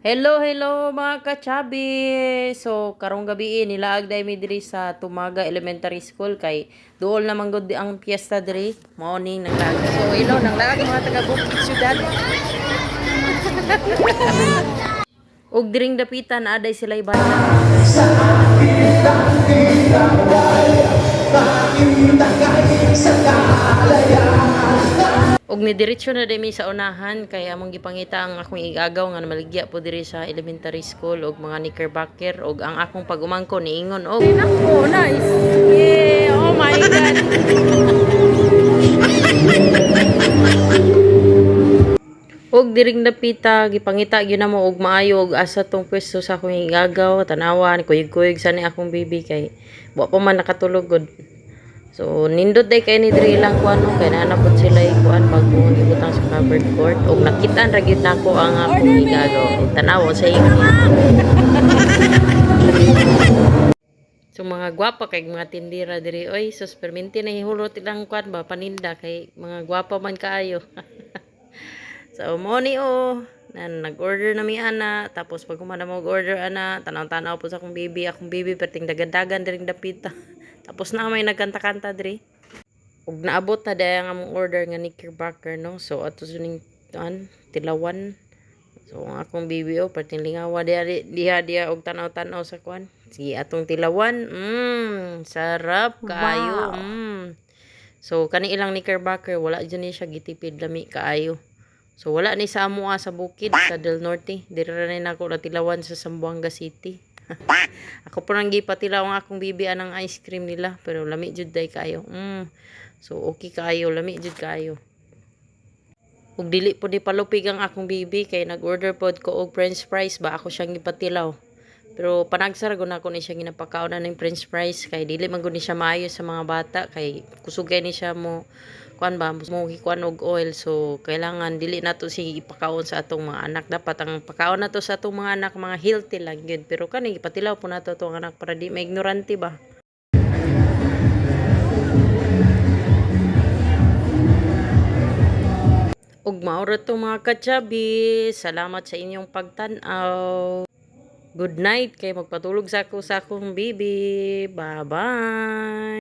Hello, hello mga kachabi. So, karong gabi nilaag day mi diri sa Tumaga Elementary School kay duol naman gud ang piyesta diri. Morning nang lag. So, hello nang lag mga taga Bukid Syudad. Ug diring dapitan aday sila bata. Og ni diretso na dimi sa unahan kay among gipangita ang akong igagaw nga maligya po diri sa elementary school og mga knickerbocker og ang akong pag-umangko niingon og nako nice. Yeah, oh my god. Og diring napita gipangita gyud namo og maayo og asa tong pwesto sa akong igagaw tanawan kuyog-kuyog sa ni akong bibi kay wa pa man nakatulog gud. So, nindot day kay ni diri ilang kuan no kay nanapod sila kuan pagbuong ibutang sa covered court og nakitaan ra gyud nako ang akong igagaw tanaw sa ingon. So mga gwapa kay mga tindira diri oy sus perminti na hihulot ilang kuan ba paninda kay mga gwapa man kaayo. So mo ni nag-order na mi ana tapos pag humana mo order ana tanaw-tanaw po sa akong baby perting dagan-dagan diring dapita. Tapos na may nagkanta-kanta diri. Ug naabot na daya nga among order nga knickerbocker no. So ato suning tilawan. So ang akong baby perting lingawa diha og tanaw-tanaw sa kwan. Sige atong tilawan. Sarap kaayo. Wow. So kani ilang knickerbocker wala dyan ni siya gitipid lami kaayo. So wala ni sa amoa sa bukid sa Del Norte. Diri ra ni nako natilawan sa Zamboanga City. Ako po nang gipatilaw ang akong bibi anang ice cream nila pero lami jud day kayo. So okay kayo, lami jud kayo. Ug dili po di palupig ang akong bibi kay nag-order pod ko og french fries ba ako siyang gipatilaw. Pero panagsar gud nako ni siya ginapakaon na ning french fries kay dili man gud ni siya maayo sa mga bata kay kusugay ni siya mo kuan ba mo kuan og oil so kailangan dili nato si ipakaon sa atong mga anak dapat ang pakaon nato sa atong mga anak mga healthy lang gyud pero kani ipatilaw po nato atong anak para di maignorante ba. Ug maura to mga kachabi, salamat sa inyong pagtan-aw. Good night kay magpatulog sa akong baby. Bye bye.